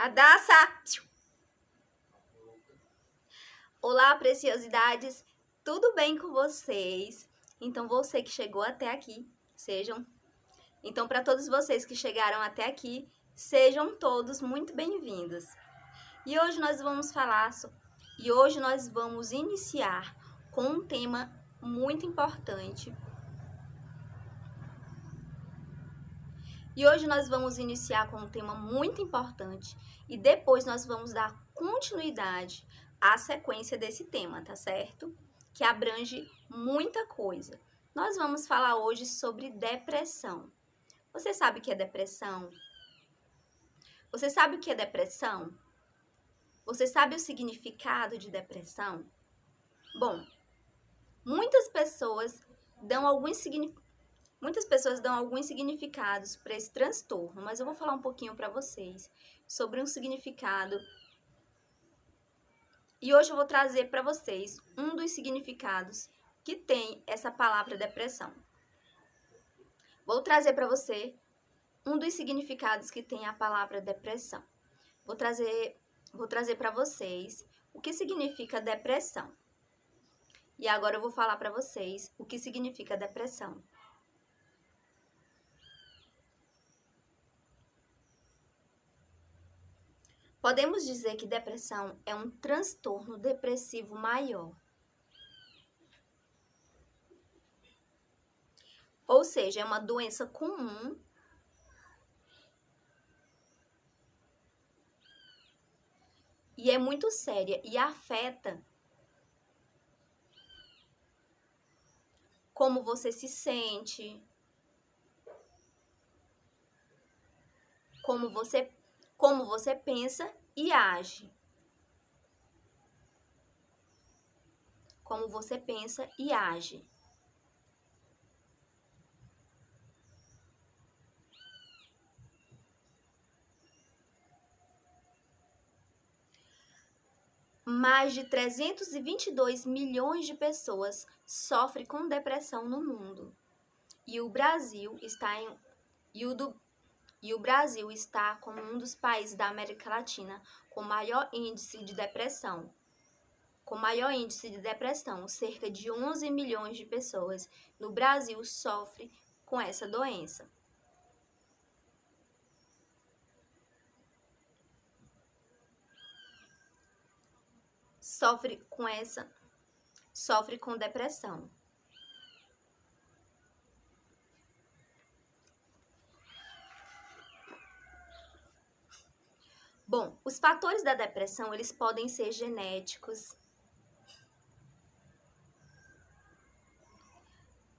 Radassa! Olá, preciosidades! Tudo bem com vocês? Então, você que chegou até aqui, Então, para todos vocês que chegaram até aqui, sejam todos muito bem-vindos. E hoje nós vamos iniciar com um tema muito importante. E depois nós vamos dar continuidade à sequência desse tema, tá certo? Que abrange muita coisa. Nós vamos falar hoje sobre depressão. Você sabe o que é depressão? Você sabe o que é depressão? Você sabe o significado de depressão? Bom, muitas pessoas dão alguns significados para esse transtorno, mas eu vou falar um pouquinho para vocês sobre um significado. E hoje eu vou trazer para vocês um dos significados que tem essa palavra depressão. Vou trazer para você um dos significados que tem a palavra depressão. Vou trazer para vocês o que significa depressão. E agora eu vou falar para vocês o que significa depressão. Podemos dizer que depressão é um transtorno depressivo maior. Ou seja, é uma doença comum e é muito séria e afeta como você se sente, como você pensa e age. Como você pensa e age. Mais de 322 milhões de pessoas sofrem com depressão no mundo. E o Brasil está como um dos países da América Latina com maior índice de depressão. Cerca de 11 milhões de pessoas no Brasil sofrem com essa doença. Sofre com depressão. Bom, os fatores da depressão, eles podem ser genéticos,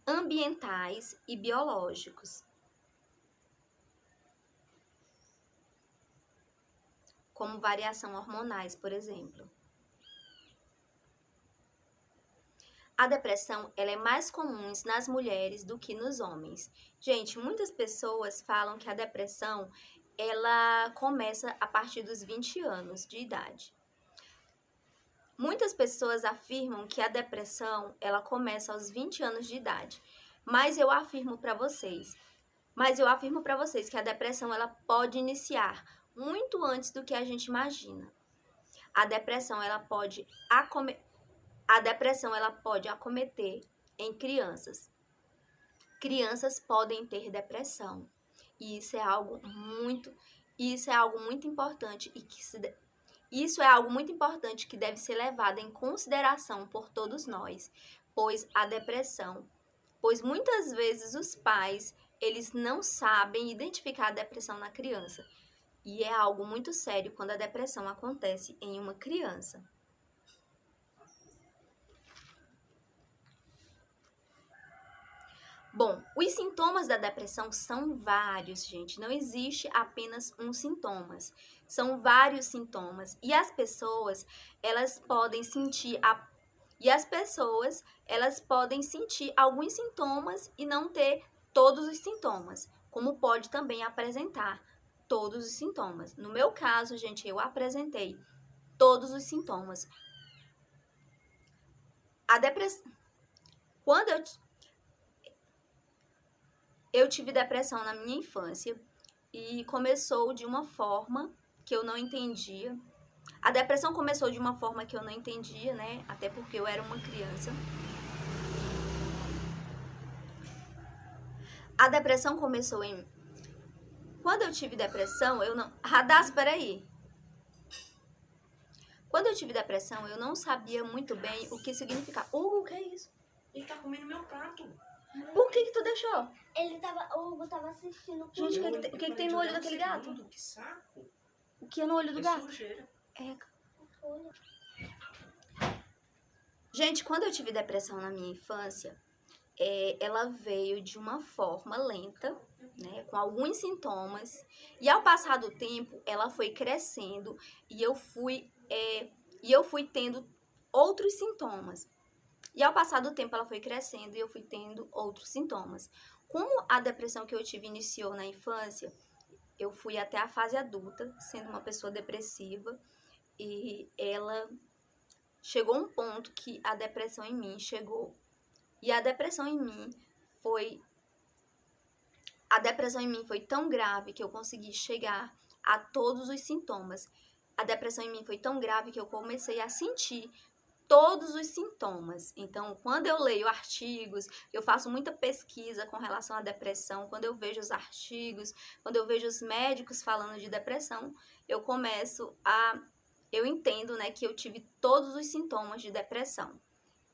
ambientais e biológicos. Como variação hormonais, por exemplo. A depressão, ela é mais comum nas mulheres do que nos homens. Gente, muitas pessoas falam que a depressão, ela começa a partir dos 20 anos de idade. Muitas pessoas afirmam que a depressão, ela começa aos 20 anos de idade. Mas eu afirmo para vocês que a depressão, ela pode iniciar muito antes do que a gente imagina. A depressão, ela pode acometer em crianças. Crianças podem ter depressão. E isso é algo muito importante que deve ser levado em consideração por todos nós, pois muitas vezes os pais, eles não sabem identificar a depressão na criança. E é algo muito sério quando a depressão acontece em uma criança. Bom, os sintomas da depressão são vários, gente. Não existe apenas um sintoma. São vários sintomas. E as pessoas, elas podem sentir alguns sintomas e não ter todos os sintomas, como pode também apresentar todos os sintomas. No meu caso, gente, eu apresentei todos os sintomas. A depressão... Quando eu tive depressão na minha infância e começou de uma forma que eu não entendia. A depressão começou de uma forma que eu não entendia, né? Até porque eu era uma criança. A depressão começou em... Quando eu tive depressão, eu não... Radassa, peraí. Quando eu tive depressão, eu não sabia muito bem o que significava. Hugo, o que é isso? Ele tá comendo meu prato. Por que tu deixou? O Hugo tava assistindo. Gente, o que tem no olho daquele gato? Que saco. O que é no olho do gato? Sujeira. É. Gente, quando eu tive depressão na minha infância, ela veio de uma forma lenta, né, com alguns sintomas, e ao passar do tempo, ela foi crescendo e eu fui tendo outros sintomas. E ao passar do tempo, ela foi crescendo e eu fui tendo outros sintomas. Como a depressão que eu tive iniciou na infância, eu fui até a fase adulta, sendo uma pessoa depressiva, e ela chegou um ponto que a depressão em mim chegou. E a depressão em mim foi tão grave que eu consegui chegar a todos os sintomas. A depressão em mim foi tão grave que eu comecei a sentir todos os sintomas. Então, quando eu leio artigos, eu faço muita pesquisa com relação à depressão, quando eu vejo os artigos, quando eu vejo os médicos falando de depressão, eu entendo, né, que eu tive todos os sintomas de depressão.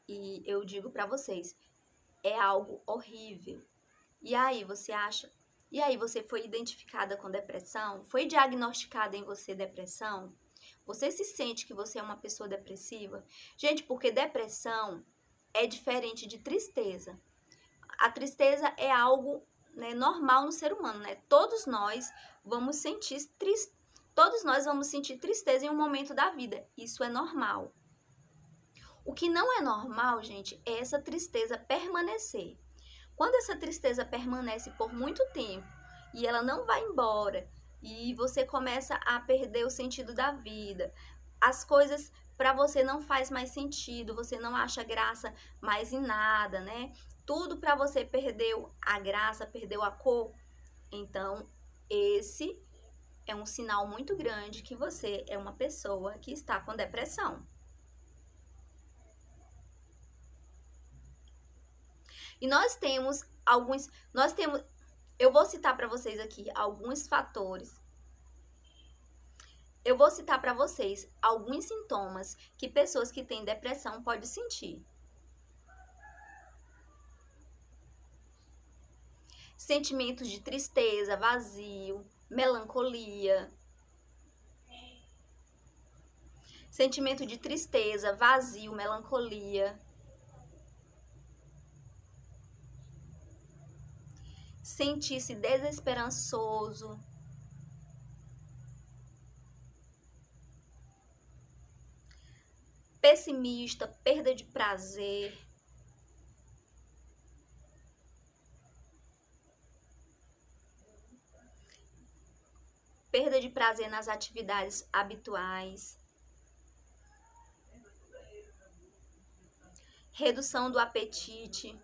E eu digo pra vocês, é algo horrível. E aí, você acha? E aí, você foi identificada com depressão? Foi diagnosticada em você depressão? Você se sente que você é uma pessoa depressiva? Gente, porque depressão é diferente de tristeza. A tristeza é algo, né, normal no ser humano, né? Todos nós vamos sentir tristeza em um momento da vida. Isso é normal. O que não é normal, gente, é essa tristeza permanecer. Quando essa tristeza permanece por muito tempo e ela não vai embora, e você começa a perder o sentido da vida, as coisas para você não faz mais sentido, você não acha graça mais em nada, né? Tudo para você perdeu a graça, perdeu a cor. Então, esse é um sinal muito grande que você é uma pessoa que está com depressão. E eu vou citar para vocês aqui alguns fatores. Eu vou citar para vocês alguns sintomas que pessoas que têm depressão podem sentir. Sentimentos de tristeza, vazio, melancolia. Sentimento de tristeza, vazio, melancolia. Sentir-se desesperançoso. Pessimista, perda de prazer. Perda de prazer nas atividades habituais. Redução do apetite.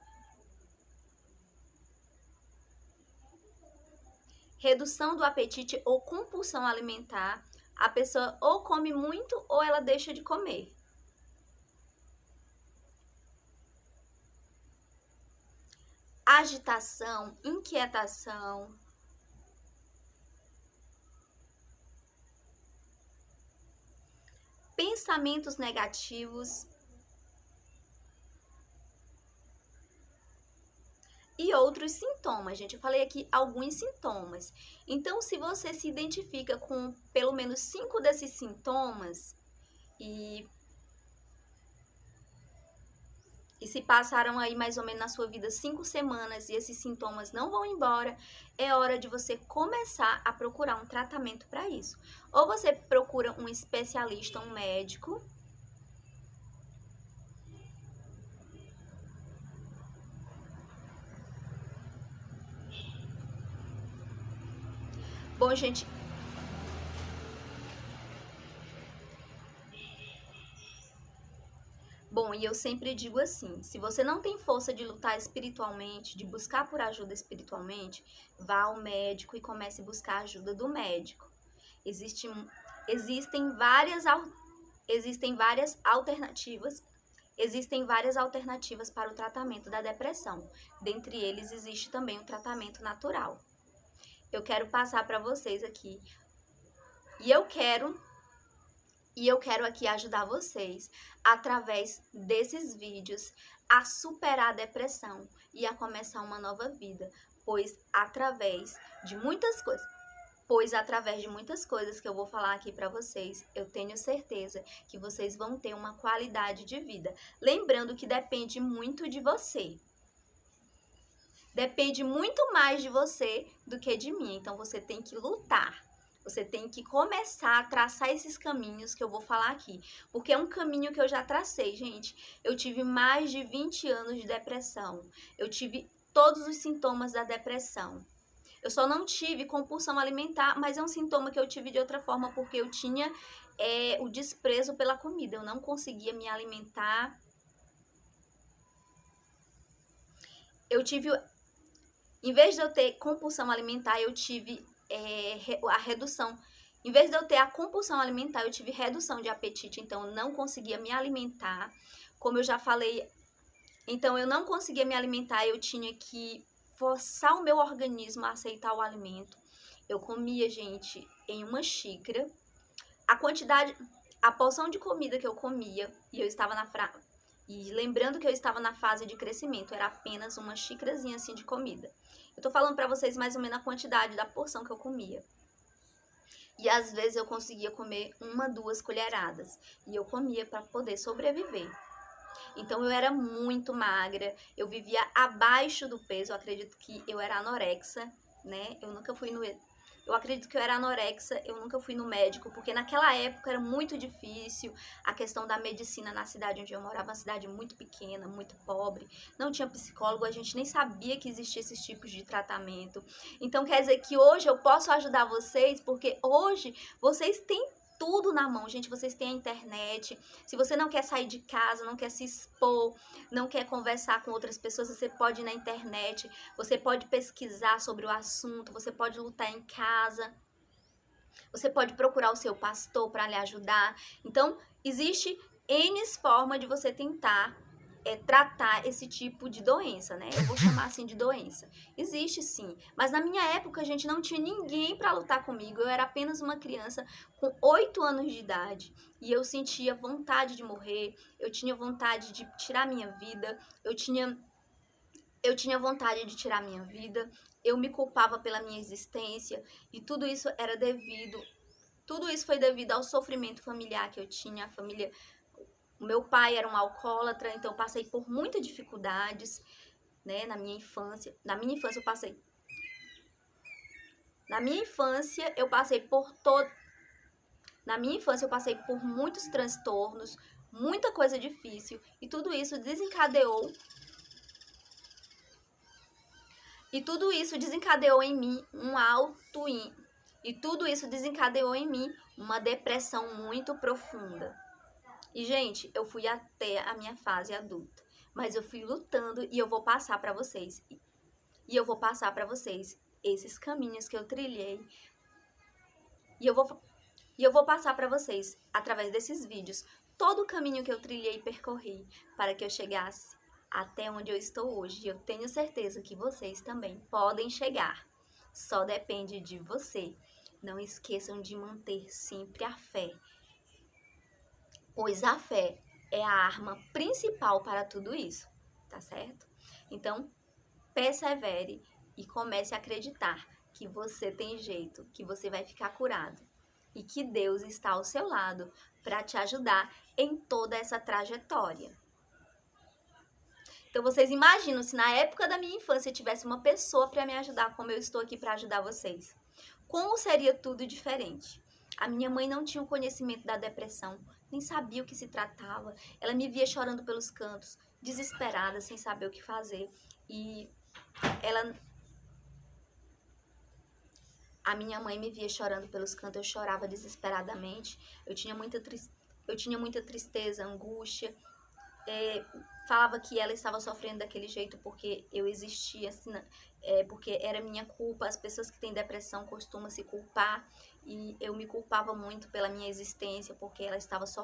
Redução do apetite ou compulsão alimentar. A pessoa ou come muito ou ela deixa de comer. Agitação, inquietação. Pensamentos negativos. E outros sintomas, gente. Eu falei aqui alguns sintomas. Então, se você se identifica com pelo menos 5 desses sintomas e se passaram aí mais ou menos na sua vida 5 semanas e esses sintomas não vão embora, é hora de você começar a procurar um tratamento para isso. Ou você procura um especialista, um médico. Bom, gente, e eu sempre digo assim, se você não tem força de lutar espiritualmente, de buscar por ajuda espiritualmente, vá ao médico e comece a buscar a ajuda do médico. Existem Existem várias alternativas. Existem várias alternativas para o tratamento da depressão. Dentre eles, existe também o tratamento natural. Eu quero passar para vocês aqui. E eu quero aqui ajudar vocês, através desses vídeos, a superar a depressão e a começar uma nova vida. Pois através de muitas coisas que eu vou falar aqui para vocês, eu tenho certeza que vocês vão ter uma qualidade de vida. Lembrando que depende muito de você. Depende muito mais de você do que de mim. Então você tem que lutar. Você tem que começar a traçar esses caminhos que eu vou falar aqui. Porque é um caminho que eu já tracei, gente. Eu tive mais de 20 anos de depressão. Eu tive todos os sintomas da depressão. Eu só não tive compulsão alimentar, mas é um sintoma que eu tive de outra forma, porque eu tinha o desprezo pela comida. Eu não conseguia me alimentar. Em vez de eu ter compulsão alimentar, eu tive a redução. Em vez de eu ter a compulsão alimentar, eu tive redução de apetite, então eu não conseguia me alimentar. Como eu já falei, então eu não conseguia me alimentar, eu tinha que forçar o meu organismo a aceitar o alimento. Eu comia, gente, em uma xícara. A porção de comida que eu comia, e lembrando que eu estava na fase de crescimento, era apenas uma xícarazinha assim de comida. Eu tô falando pra vocês mais ou menos a quantidade da porção que eu comia. E às vezes eu conseguia comer 1, 2 colheradas. E eu comia para poder sobreviver. Então eu era muito magra, eu vivia abaixo do peso, eu acredito que eu era anorexa, né? Eu acredito que eu era anorexa, eu nunca fui no médico, porque naquela época era muito difícil a questão da medicina na cidade onde eu morava, uma cidade muito pequena, muito pobre, não tinha psicólogo, a gente nem sabia que existia esses tipos de tratamento. Então quer dizer que hoje eu posso ajudar vocês, porque hoje vocês têm tudo na mão, gente, vocês têm a internet. Se você não quer sair de casa, não quer se expor, não quer conversar com outras pessoas, você pode ir na internet, você pode pesquisar sobre o assunto, você pode lutar em casa, você pode procurar o seu pastor para lhe ajudar. Então, existe N formas de você tentar tratar esse tipo de doença, né? Eu vou chamar assim de doença. Existe sim, mas na minha época, a gente não tinha ninguém para lutar comigo. Eu era apenas uma criança com 8 anos de idade e eu sentia vontade de morrer, eu tinha vontade de tirar minha vida, eu tinha vontade de tirar minha vida, eu me culpava pela minha existência e tudo isso foi devido ao sofrimento familiar que eu tinha, o meu pai era um alcoólatra, então eu passei por muitas dificuldades, né, na minha infância. Na minha infância eu passei por muitos transtornos, muita coisa difícil, e tudo isso desencadeou em mim uma depressão muito profunda. E, gente, eu fui até a minha fase adulta, mas eu fui lutando e eu vou passar para vocês. E eu vou passar para vocês esses caminhos que eu trilhei. E eu vou passar para vocês, através desses vídeos, todo o caminho que eu trilhei e percorri para que eu chegasse até onde eu estou hoje. E eu tenho certeza que vocês também podem chegar. Só depende de você. Não esqueçam de manter sempre a fé, pois a fé é a arma principal para tudo isso, tá certo? Então, persevere e comece a acreditar que você tem jeito, que você vai ficar curado e que Deus está ao seu lado para te ajudar em toda essa trajetória. Então, vocês imaginam se na época da minha infância tivesse uma pessoa para me ajudar como eu estou aqui para ajudar vocês? Como seria tudo diferente? A minha mãe não tinha o conhecimento da depressão, nem sabia o que se tratava. Ela me via chorando pelos cantos, desesperada, sem saber o que fazer. E a minha mãe me via chorando pelos cantos, eu chorava desesperadamente. Eu tinha muita tristeza, angústia. falava que ela estava sofrendo daquele jeito porque eu existia, assim, porque era minha culpa. As pessoas que têm depressão costumam se culpar e eu me culpava muito pela minha existência porque ela estava sofrendo.